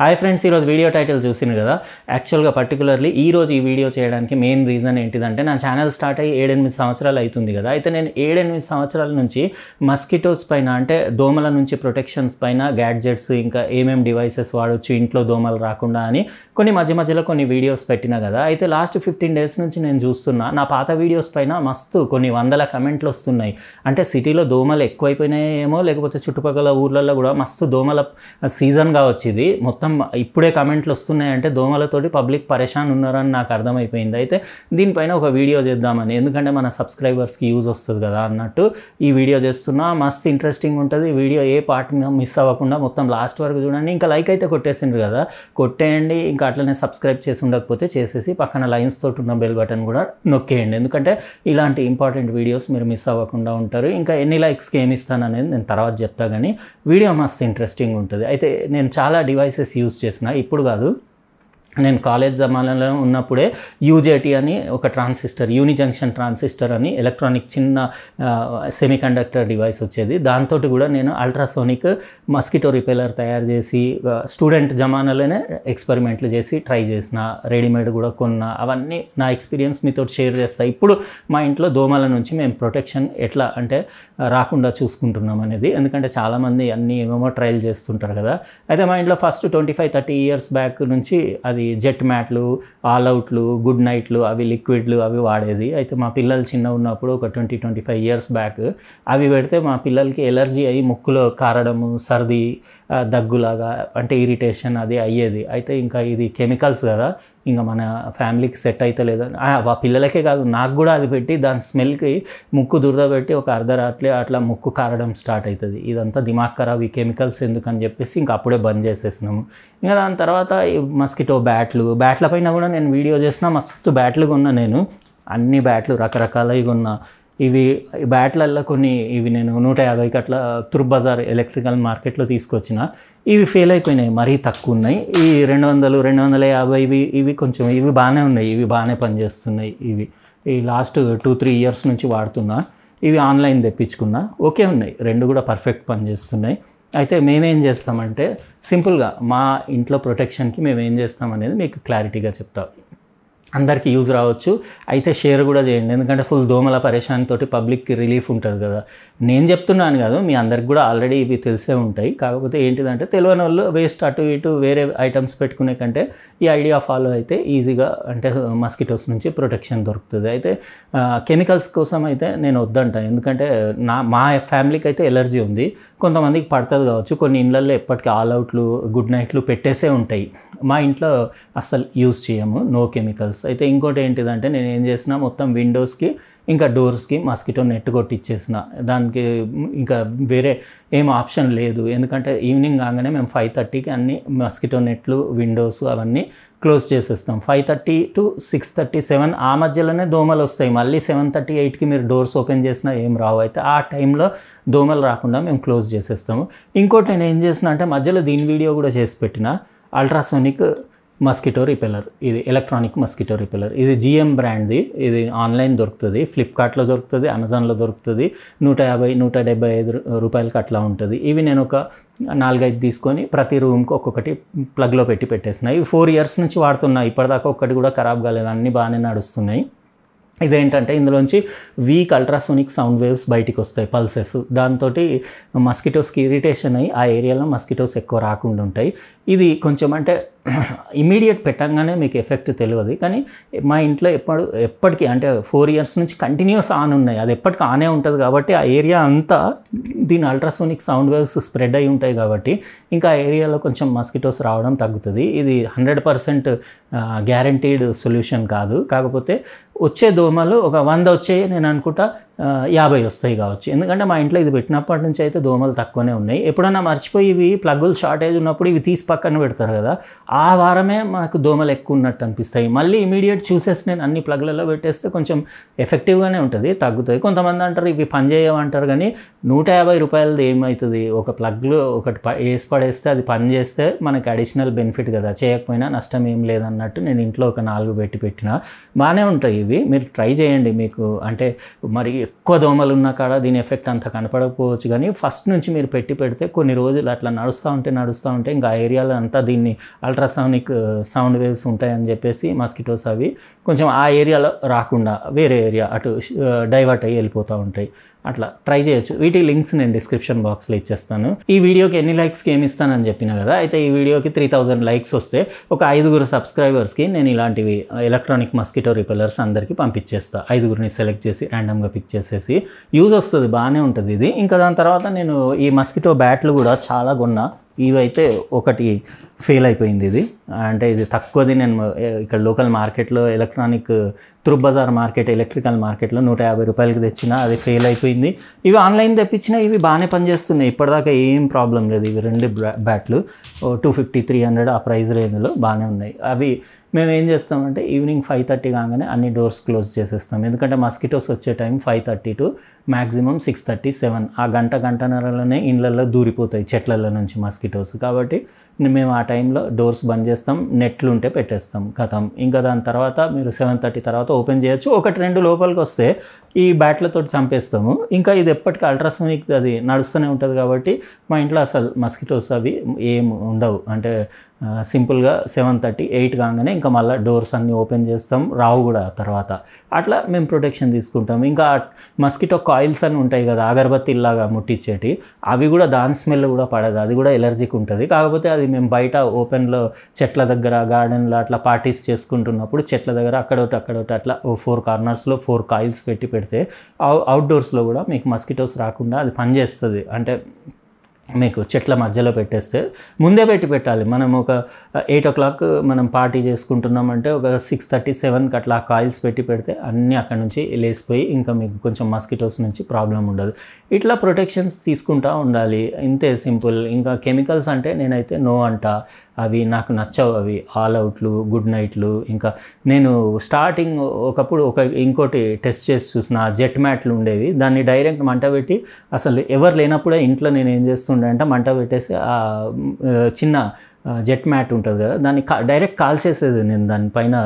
Hi friends, ఈరోజు video title చూసిండ్రు కదా. యాక్చువల్గా పర్టికులర్లీ ఈరోజు ఈ వీడియో చేయడానికి మెయిన్ రీజన్ ఏంటిదంటే, నా ఛానల్ స్టార్ట్ అయ్యి 7-8 సంవత్సరాలు అవుతుంది కదా. అయితే నేను 7-8 సంవత్సరాల నుంచి మస్కిటోస్ పైన, అంటే దోమల నుంచి ప్రొటెక్షన్స్ పైన గ్యాడ్జెట్స్, ఇంకా ఏమేమి డివైసెస్ వాడొచ్చు ఇంట్లో దోమలు రాకుండా అని మధ్యలో కొన్ని వీడియోస్ పెట్టినా కదా. అయితే లాస్ట్ 15 డేస్ నుంచి నేను చూస్తున్నా, నా పాత వీడియోస్ పైన మస్తు కొన్ని వందల కమెంట్లు వస్తున్నాయి. అంటే సిటీలో దోమలు ఎక్కువైపోయినాయేమో, లేకపోతే చుట్టుపక్కల ఊర్లలో కూడా మస్తు దోమల సీజన్గా వచ్చింది. మొత్తం ఇప్పుడే కమెంట్లు వస్తున్నాయంటే దోమలతోటి పబ్లిక్ పరేషాన్ ఉన్నారని నాకు అర్థమైపోయింది. అయితే దీనిపైన ఒక వీడియో చేద్దామని, ఎందుకంటే మన సబ్స్క్రైబర్స్కి యూజ్ వస్తుంది కదా అన్నట్టు ఈ వీడియో చేస్తున్నా. మస్తు ఇంట్రెస్టింగ్ ఉంటుంది వీడియో, ఏ పార్ట్ మిస్ అవ్వకుండా మొత్తం లాస్ట్ వరకు చూడండి. ఇంకా లైక్ అయితే కొట్టేసిండ్రు కదా, కొట్టేయండి. ఇంకా అట్లనే సబ్స్క్రైబ్ చేసి ఉండకపోతే చేసేసి పక్కన లైన్స్ తోటి ఉన్న బెల్ బటన్ కూడా నొక్కేయండి, ఎందుకంటే ఇలాంటి ఇంపార్టెంట్ వీడియోస్ మీరు మిస్ అవ్వకుండా ఉంటారు. ఇంకా ఎన్ని లైక్స్కి ఏమి ఇస్తాననేది నేను తర్వాత చెప్తా, కానీ వీడియో మస్తు ఇంట్రెస్టింగ్ ఉంటుంది. అయితే నేను చాలా డివైసెస్ యూజ్ చేసిన, ఇప్పుడు కాదు, నేను కాలేజ్ జమానాలో ఉన్నప్పుడే యూజేటీ అని ఒక ట్రాన్సిస్టర్, యూని జంక్షన్ ట్రాన్సిస్టర్ అని ఎలక్ట్రానిక్ చిన్న సెమీకండక్టర్ డివైస్ వచ్చేది. దాంతో కూడా నేను అల్ట్రాసోనిక్ మస్కిటో రిపెల్లర్ తయారు చేసి స్టూడెంట్ జమానాలోనే ఎక్స్పెరిమెంట్లు చేసి ట్రై చేసిన, రెడీమేడ్ కూడా కొన్నా. అవన్నీ నా ఎక్స్పీరియన్స్ మీతో షేర్ చేస్తాను. ఇప్పుడు మా ఇంట్లో దోమల నుంచి మేము ప్రొటెక్షన్ ఎట్లా అంటే రాకుండా చూసుకుంటున్నాం అనేది, ఎందుకంటే చాలామంది అన్నీ ఏమేమో ట్రయల్ చేస్తుంటారు కదా. అయితే మా ఇంట్లో ఫస్ట్ 25-30 ఇయర్స్ బ్యాక్ నుంచి అది జెట్ మ్యాట్లు, ఆల్అవుట్లు, గుడ్ నైట్లు, అవి లిక్విడ్లు అవి వాడేది. అయితే మా పిల్లలు చిన్న ఉన్నప్పుడు ఒక 20-25 ఇయర్స్ బ్యాక్ అవి పెడితే మా పిల్లలకి ఎలర్జీ అయ్యి ముక్కులో కారడము, సర్ది, దగ్గులాగా అంటే ఇరిటేషన్ అది అయ్యేది. అయితే ఇంకా ఇది కెమికల్స్ కదా, ఇంకా మన ఫ్యామిలీకి సెట్ అయితే లేదు. ఆ పిల్లలకే కాదు, నాకు కూడా అది పెట్టి దాని స్మెల్కి ముక్కు దురద పెట్టి ఒక అర్ధరాత్రి అట్లా ముక్కు కారడం స్టార్ట్ అవుతుంది. ఇదంతా దిమాగ్ ఖరాబ్, ఈ కెమికల్స్ ఎందుకని చెప్పేసి ఇంకా అప్పుడే బంద్ చేసేసినాము. ఇంకా దాని తర్వాత ఈ మస్కిటో బ్యాట్ల పైన కూడా నేను వీడియో చేసిన. మస్తు బ్యాట్లు కొన్నా నేను, అన్ని బ్యాట్లు రకరకాలవి కొన్నా. ఇవి బ్యాట్లల్లో కొన్ని ఇవి నేను 150కి అట్లా తుర్క్ బజార్ ఎలక్ట్రికల్ మార్కెట్లో తీసుకొచ్చిన. ఇవి ఫెయిల్ అయిపోయినాయి, మరీ తక్కువ ఉన్నాయి. ఈ 200-250 ఇవి కొంచెం ఇవి బాగానే ఉన్నాయి, ఇవి బాగానే పనిచేస్తున్నాయి. ఇవి ఈ లాస్ట్ 2-3 ఇయర్స్ నుంచి వాడుతున్నా. ఇవి ఆన్లైన్ తెప్పించుకున్నా, ఓకే ఉన్నాయి, రెండు కూడా పర్ఫెక్ట్ పనిచేస్తున్నాయి. అయితే మేమేం చేస్తామంటే సింపుల్గా మా ఇంట్లో ప్రొటెక్షన్కి మేము ఏం చేస్తామనేది మీకు క్లారిటీగా చెప్తాం. అందరికీ యూజ్ రావచ్చు, అయితే షేర్ కూడా చేయండి, ఎందుకంటే ఫుల్ దోమల పరేషాన్ తోటి పబ్లిక్కి రిలీఫ్ ఉంటుంది కదా. నేను చెప్తున్నాను కాదు, మీ అందరికి కూడా ఆల్రెడీ ఇవి తెలిసే ఉంటాయి. కాకపోతే ఏంటిదంటే తెలియని వాళ్ళు వేస్ట్ అటు ఇటు వేరే ఐటమ్స్ పెట్టుకునే కంటే ఈ ఐడియా ఫాలో అయితే ఈజీగా అంటే మస్కిటోస్ నుంచి ప్రొటెక్షన్ దొరుకుతుంది. అయితే కెమికల్స్ కోసం అయితే నేను వద్దంట, ఎందుకంటే మా ఫ్యామిలీకి అయితే ఎలర్జీ ఉంది, కొంతమందికి పడుతుంది కావచ్చు. కొన్ని ఇళ్ళల్లో ఎప్పటికీ ఆల్అవుట్లు, గుడ్ నైట్లు పెట్టేసే ఉంటాయి. మా ఇంట్లో అస్సలు యూజ్ చేయము, నో కెమికల్స్. అయితే ఇంకోటి ఏంటిదంటే నేను ఏం చేసిన, మొత్తం విండోస్కి ఇంకా డోర్స్కి మస్కిటో నెట్ కొట్టిచ్చేసిన. దానికి ఇంకా వేరే ఏం ఆప్షన్ లేదు, ఎందుకంటే ఈవినింగ్ కాగానే మేము 5:30కి అన్ని మస్కిటో నెట్లు, విండోస్ అవన్నీ క్లోజ్ చేసేస్తాం. 5:30 to 6:30-7 ఆ మధ్యలోనే దోమలు వస్తాయి. మళ్ళీ 7:30-8కి మీరు డోర్స్ ఓపెన్ చేసినా ఏం రావు. అయితే ఆ టైంలో దోమలు రాకుండా మేము క్లోజ్ చేసేస్తాము. ఇంకోటి నేను ఏం చేసిన అంటే మధ్యలో దీని వీడియో కూడా చేసి పెట్టిన, అల్ట్రాసోనిక్ మస్కిటో రిపెల్లర్. ఇది ఎలక్ట్రానిక్ మస్కిటో రిపెల్లర్, ఇది GM బ్రాండ్ది. ఇది ఆన్లైన్ దొరుకుతుంది, ఫ్లిప్కార్ట్లో దొరుకుతుంది, అమెజాన్లో దొరుకుతుంది. 150-175 రూపాయలకి అట్లా ఉంటుంది. ఇవి నేను ఒక 4-5 తీసుకొని ప్రతి రూమ్కి ఒక్కొక్కటి ప్లగ్లో పెట్టేసిన. ఇవి 4 ఇయర్స్ నుంచి వాడుతున్నా, ఇప్పటిదాకా ఒక్కటి కూడా ఖరాబ్ కాలేదు, అన్నీ బాగానే నడుస్తున్నాయి. ఇదేంటంటే ఇందులోంచి వీక్ అల్ట్రాసోనిక్ సౌండ్ వేవ్స్ బయటికి వస్తాయి, పల్సెస్. దాంతో మస్కిటోస్కి ఇరిటేషన్ అయ్యి ఆ ఏరియాలో మస్కిటోస్ ఎక్కువ రాకుండా ఉంటాయి. ఇది కొంచెం అంటే ఇమీడియట్ పెట్టంగానే మీకు ఎఫెక్ట్ తెలియదు, కానీ మా ఇంట్లో ఎప్పటికీ అంటే 4 ఇయర్స్ నుంచి కంటిన్యూస్ ఆన్ ఉన్నాయి. అది ఎప్పటికీ ఆనే ఉంటుంది కాబట్టి ఆ ఏరియా అంతా దీని అల్ట్రాసోనిక్ సౌండ్ వేవ్స్ స్ప్రెడ్ అయి ఉంటాయి కాబట్టి ఇంకా ఆ ఏరియాలో కొంచెం మస్కిటోస్ రావడం తగ్గుతుంది. ఇది 100% గ్యారంటీడ్ సొల్యూషన్ కాదు, కాకపోతే వచ్చే దోమలు ఒక 100 వచ్చాయి నేను అనుకుంటా 50 వస్తాయి కావచ్చు, ఎందుకంటే మా ఇంట్లో ఇది పెట్టినప్పటి నుంచి అయితే దోమలు తక్కువనే ఉన్నాయి. ఎప్పుడన్నా మర్చిపోయి ఇవి ప్లగ్గులు షార్టేజ్ ఉన్నప్పుడు ఇవి తీసి పక్కన పెడతారు కదా, ఆ వారమే మనకు దోమలు ఎక్కువ ఉన్నట్టు అనిపిస్తాయి. మళ్ళీ ఇమీడియట్ చూసేసి నేను అన్ని ప్లగ్లలో పెట్టేస్తే కొంచెం ఎఫెక్టివ్గానే ఉంటుంది, తగ్గుతుంది. కొంతమంది అంటారు ఇవి పనిచేయమంటారు, కానీ 150 రూపాయలది ఏమవుతుంది, ఒక ప్లగ్లో ఒకటి వేసి పడేస్తే అది పని చేస్తే మనకి అడిషనల్ బెనిఫిట్ కదా, చేయకపోయినా నష్టం ఏం లేదన్నట్టు నేను ఇంట్లో ఒక 4 పెట్టిన బాగానే ఉంటాయి. ఇవి, మీరు ట్రై చేయండి. మీకు అంటే మరి ఎక్కువ దోమలు ఉన్న కాడ దీని ఎఫెక్ట్ అంత కనపడకపోవచ్చు, కానీ ఫస్ట్ నుంచి మీరు పెడితే కొన్ని రోజులు అట్లా నడుస్తూ ఉంటే ఇంకా ఆ ఏరియాలో అంతా దీన్ని అల్ట్రాసౌనిక్ సౌండ్ వేవ్స్ ఉంటాయని చెప్పేసి మస్కిటోస్ అవి కొంచెం ఆ ఏరియాలో రాకుండా వేరే ఏరియా అటు డైవర్ట్ అయ్యి వెళ్ళిపోతూ ఉంటాయి. అట్లా ట్రై చేయొచ్చు. వీటి లింక్స్ నేను డిస్క్రిప్షన్ బాక్స్లో ఇచ్చేస్తాను. ఈ వీడియోకి ఎన్ని లైక్స్కి ఏమి ఇస్తానని చెప్పిన కదా, అయితే ఈ వీడియోకి 3000 లైక్స్ వస్తే ఒక 5 సబ్స్క్రైబర్స్కి నేను ఇలాంటివి ఎలక్ట్రానిక్ మస్కిటో రిపెల్లర్స్ అందరికీ పంపించేస్తాను. 5 సెలెక్ట్ చేసి ర్యాండమ్గా పిక్ చేసేసి యూజ్ వస్తుంది, బాగానే ఉంటుంది ఇది. ఇంకా దాని తర్వాత నేను ఈ మస్కిటో బ్యాట్లు కూడా చాలా కొన్నా. ఇవైతే ఒకటి ఫెయిల్ అయిపోయింది. ఇది అంటే ఇది తక్కువది. నేను ఇక్కడ లోకల్ మార్కెట్లో ఎలక్ట్రానిక్ తురుబ్ బజార్ మార్కెట్ ఎలక్ట్రికల్ మార్కెట్లో 150 రూపాయలకి తెచ్చినా అది ఫెయిల్ అయిపోయింది. ఇవి ఆన్లైన్ తెప్పించినా ఇవి బాగానే పనిచేస్తున్నాయి. ఇప్పటిదాకా ఏం ప్రాబ్లం లేదు. ఇవి 2 బ్యాట్లు 250-300 ఆ ప్రైస్ రేంజ్లో బాగానే ఉన్నాయి. అవి మేము ఏం చేస్తామంటే ఈవినింగ్ 5:30 కాగానే అన్ని డోర్స్ క్లోజ్ చేసేస్తాం. ఎందుకంటే మస్కిటోస్ వచ్చే టైం 5:30 to మ్యాక్సిమం 6:30-7 ఆ గంటన్నరలోనే ఇండ్లలో దూరిపోతాయి చెట్లలో నుంచి మస్కిటోస్. కాబట్టి మేము ఆ టైంలో డోర్స్ బంద్ చేస్తాం, నెట్లు ఉంటే పెట్టేస్తాం, కథం. ఇంకా దాని తర్వాత మీరు 7:30 తర్వాత ఓపెన్ చేయొచ్చు. 1-2 లోపలికి వస్తే ఈ బ్యాట్లతో చంపేస్తాము. ఇంకా ఇది ఎప్పటికీ అల్ట్రాసోనిక్ అది నడుస్తూనే ఉంటుంది కాబట్టి మా ఇంట్లో అసలు మస్కిటోస్ అవి ఏం ఉండవు. అంటే సింపుల్గా 7:30-8 కాగానే ఇంకా మళ్ళీ డోర్స్ అన్నీ ఓపెన్ చేస్తాం, రావు కూడా తర్వాత. అట్లా మేము ప్రొటెక్షన్ తీసుకుంటాం. ఇంకా మస్కిటో కాయిల్స్ అని ఉంటాయి కదా, అగరబత్తిలాగా ముట్టించేటి, అవి కూడా దాని స్మెల్ కూడా పడదు, అది కూడా ఎలర్జీకి ఉంటుంది. కాకపోతే అది మేము బయట ఓపెన్లో చెట్ల దగ్గర గార్డెన్లో అట్లా పార్టీస్ చేసుకుంటున్నప్పుడు చెట్ల దగ్గర అక్కడొకటి అట్లా 4 కార్నర్స్లో 4 కాయిల్స్ పెడితే అవుట్డోర్స్లో కూడా మీకు మస్కిటోస్ రాకుండా అది పనిచేస్తుంది. అంటే మీకు చెట్ల మధ్యలో పెట్టేస్తే ముందే పెట్టాలి. మనం ఒక 8 o'clock మనం పార్టీ చేసుకుంటున్నామంటే ఒక 6:30-7 అట్లా కాయిల్స్ పెడితే అన్నీ అక్కడ నుంచి లేసిపోయి ఇంకా మీకు కొంచెం మస్కిటోస్ నుంచి ప్రాబ్లం ఉండదు. ఇట్లా ప్రొటెక్షన్స్ తీసుకుంటూ ఉండాలి, ఇంతే సింపుల్. ఇంకా కెమికల్స్ అంటే నేనైతే నో అంట, అవి నాకు నచ్చవు. అవి ఆల్ అవుట్లు, గుడ్ నైట్లు. ఇంకా నేను స్టార్టింగ్ ఒకప్పుడు ఇంకోటి టెస్ట్ చేసి చూసిన జెట్ మ్యాట్లు ఉండేవి, దాన్ని డైరెక్ట్ మంట పెట్టి అసలు ఎవరు లేనప్పుడే ఇంట్లో నేను ఏం చేస్తుండే అంటే మంట పెట్టేసి ఆ చిన్న జెట్ మ్యాట్ ఉంటుంది కదా, దాన్ని డైరెక్ట్ కాల్చేసేది నేను దానిపైన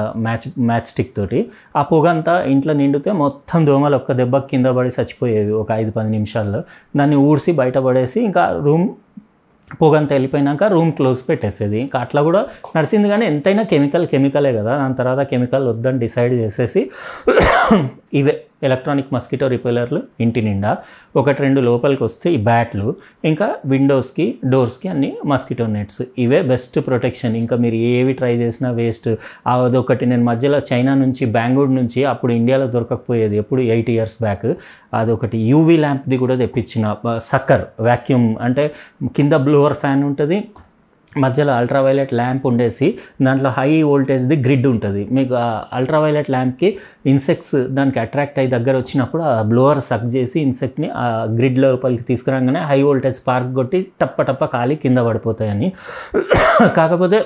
మ్యాచ్ స్టిక్ తోటి. ఆ పొగ అంతా ఇంట్లో నిండితే మొత్తం దోమలు ఒక్క దెబ్బ కింద పడి చచ్చిపోయేవి ఒక 5-10 నిమిషాల్లో. దాన్ని ఊడ్చి బయటపడేసి ఇంకా రూమ్ పొగంతా వెళ్ళిపోయినాక రూమ్ క్లోజ్ పెట్టేసేది. ఇంకా అట్లా కూడా నడిచింది. కానీ ఎంతైనా కెమికలే కదా. దాని తర్వాత కెమికల్ వద్దని డిసైడ్ చేసేసి ఇవే ఎలక్ట్రానిక్ మస్కిటో రిపెల్లర్లు ఇంటి నిండా 1-2 లోపలికి వస్తే ఈ బ్యాట్లు, ఇంకా విండోస్కి డోర్స్కి అన్ని మస్కిటో నెట్స్. ఇవే బెస్ట్ ప్రొటెక్షన్. ఇంకా మీరు ఏవి ట్రై చేసినా వేస్ట్. అదొకటి నేను మధ్యలో చైనా నుంచి బెంగళూరు నుంచి అప్పుడు ఇండియాలో దొరకకపోయేది, ఎప్పుడు 8 years బ్యాక్, అదొకటి యూవీ ల్యాంప్ది కూడా తెప్పించిన. సక్కర్ వ్యాక్యూమ్ అంటే కింద బ్లోవర్ ఫ్యాన్ ఉంటుంది, మధ్యలో అల్ట్రావైలెట్ ల్యాంప్ ఉండేసి దాంట్లో హై వోల్టేజ్ది గ్రిడ్ ఉంటుంది. మీకు ఆ అల్ట్రావైలెట్ ల్యాంప్కి ఇన్సెక్ట్స్ దానికి అట్రాక్ట్ అయ్యి దగ్గర వచ్చినప్పుడు ఆ బ్లోవర్ సక్ చేసి ఇన్సెక్ట్ని ఆ గ్రిడ్ లోపలికి తీసుకురాగానే హై వోల్టేజ్ స్పార్క్ కొట్టి టప్ప కాలి కింద పడిపోతాయని. కాకపోతే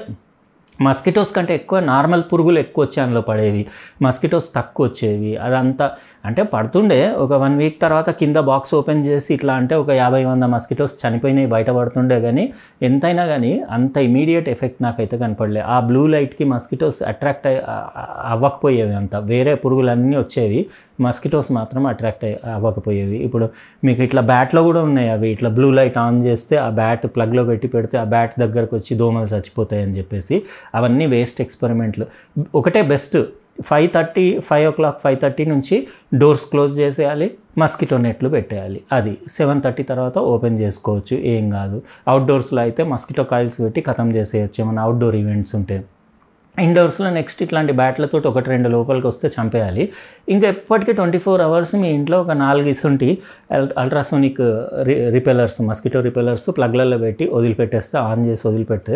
మస్కిటోస్ కంటే ఎక్కువ నార్మల్ పురుగులు ఎక్కువ వచ్చి అందులో పడేవి, మస్కిటోస్ తక్కువ వచ్చేవి. అదంతా అంటే పడుతుండే. ఒక 1 week తర్వాత కింద బాక్స్ ఓపెన్ చేసి ఇట్లా అంటే ఒక 50-100 మస్కిటోస్ చనిపోయినాయి బయటపడుతుండే. కానీ ఎంతైనా కానీ అంత ఇమీడియట్ ఎఫెక్ట్ నాకైతే కనపడలే. ఆ బ్లూ లైట్కి మస్కిటోస్ అట్రాక్ట్ అవ్వకపోయేవి, అంత వేరే పురుగులన్నీ వచ్చేవి, మస్కిటోస్ మాత్రం అట్రాక్ట్ అవ్వకపోయేవి. ఇప్పుడు మీకు ఇట్లా బ్యాట్లో కూడా ఉన్నాయి అవి. ఇట్లా బ్లూ లైట్ ఆన్ చేస్తే ఆ బ్యాట్ ప్లగ్లో పెడితే ఆ బ్యాట్ దగ్గరకు వచ్చి దోమలు చచ్చిపోతాయి అని చెప్పేసి అవన్నీ వేస్ట్ ఎక్స్పెరిమెంట్లు. ఒకటే బెస్ట్, 5 o'clock 5:30 నుంచి డోర్స్ క్లోజ్ చేసేయాలి, మస్కిటో నెట్లు పెట్టేయాలి. అది 7:30 తర్వాత ఓపెన్ చేసుకోవచ్చు, ఏం కాదు. అవుట్డోర్స్లో అయితే మస్కిటో కాయిల్స్ పెట్టి ఖతం చేసేయచ్చు ఏమైనా అవుట్డోర్ ఈవెంట్స్ ఉంటే. ఇండోర్స్లో నెక్స్ట్ ఇట్లాంటి బ్యాట్లతో 1-2 లోపలికి వస్తే చంపేయాలి. ఇంకా ఎప్పటికీ 24 hours మీ ఇంట్లో ఒక 4 ఇసుంటి అల్ట్రాసోనిక్ రిపెల్లర్స్, మస్కిటో రిపెల్లర్స్ ప్లగ్లలో పెట్టి వదిలిపెట్టేస్తే, ఆన్ చేసి వదిలిపెడితే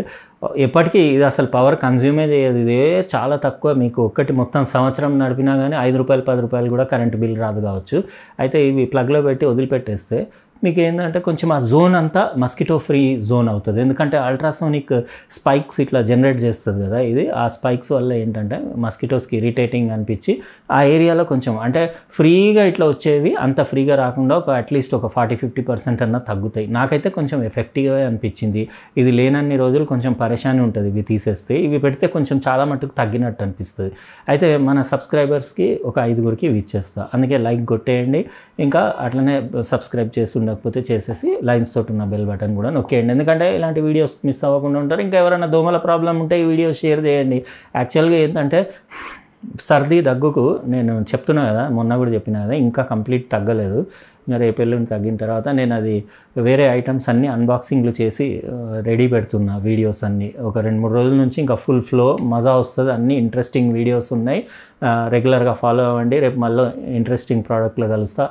ఎప్పటికీ ఇది అసలు పవర్ కన్జ్యూమే చేయదు. ఇదే చాలా తక్కువ. మీకు ఒక్కటి మొత్తం సంవత్సరం నడిపినా కానీ ₹5-10 కూడా కరెంటు బిల్ రాదు కావచ్చు. అయితే ఇవి ప్లగ్లో పెట్టి వదిలిపెట్టేస్తే మీకు ఏంటంటే కొంచెం ఆ జోన్ అంతా మస్కిటో ఫ్రీ జోన్ అవుతుంది. ఎందుకంటే అల్ట్రాసోనిక్ స్పైక్స్ ఇట్లా జనరేట్ చేస్తుంది కదా ఇది. ఆ స్పైక్స్ వల్ల ఏంటంటే మస్కిటోస్కి ఇరిటేటింగ్ అనిపించి ఆ ఏరియాలో కొంచెం అంటే ఫ్రీగా ఇట్లా వచ్చేవి అంత ఫ్రీగా రాకుండా ఒక అట్లీస్ట్ ఒక 40-50% అన్న తగ్గుతాయి. నాకైతే కొంచెం ఎఫెక్టివ్గా అనిపించింది. ఇది లేనన్ని రోజులు కొంచెం పరేషాని ఉంటుంది ఇవి తీసేస్తే. ఇవి పెడితే కొంచెం చాలా మటుకు తగ్గినట్టు అనిపిస్తుంది. అయితే మన సబ్స్క్రైబర్స్కి ఒక 5గురికి ఇవి ఇచ్చేస్తా. అందుకే లైక్ కొట్టేయండి. ఇంకా అట్లనే సబ్స్క్రైబ్ చేసి ఉండకపోతే చేసేసి లైన్స్ తోటి ఉన్న బెల్ బటన్ కూడా నొక్కేయండి. ఎందుకంటే ఇలాంటి వీడియోస్ మిస్ అవ్వకుండా ఉంటారు. ఇంకా ఎవరైనా దోమల ప్రాబ్లం ఉంటే ఈ వీడియో షేర్ చేయండి. యాక్చువల్గా ఏంటంటే సర్ది దగ్గుకు నేను చెప్తున్నా కదా, మొన్న కూడా చెప్పినా కదా, ఇంకా కంప్లీట్ తగ్గలేదు. ఇంకా రేపు ఎల్లుండి తగ్గిన తర్వాత నేను అది వేరే ఐటమ్స్ అన్నీ అన్బాక్సింగ్లు చేసి రెడీ పెడుతున్నా వీడియోస్ అన్నీ. ఒక 2-3 రోజుల నుంచి ఇంకా ఫుల్ ఫ్లో మజా వస్తుంది. అన్నీ ఇంట్రెస్టింగ్ వీడియోస్ ఉన్నాయి. రెగ్యులర్గా ఫాలో అవ్వండి. రేపు మళ్ళీ ఇంట్రెస్టింగ్ ప్రోడక్ట్లో కలుస్తా.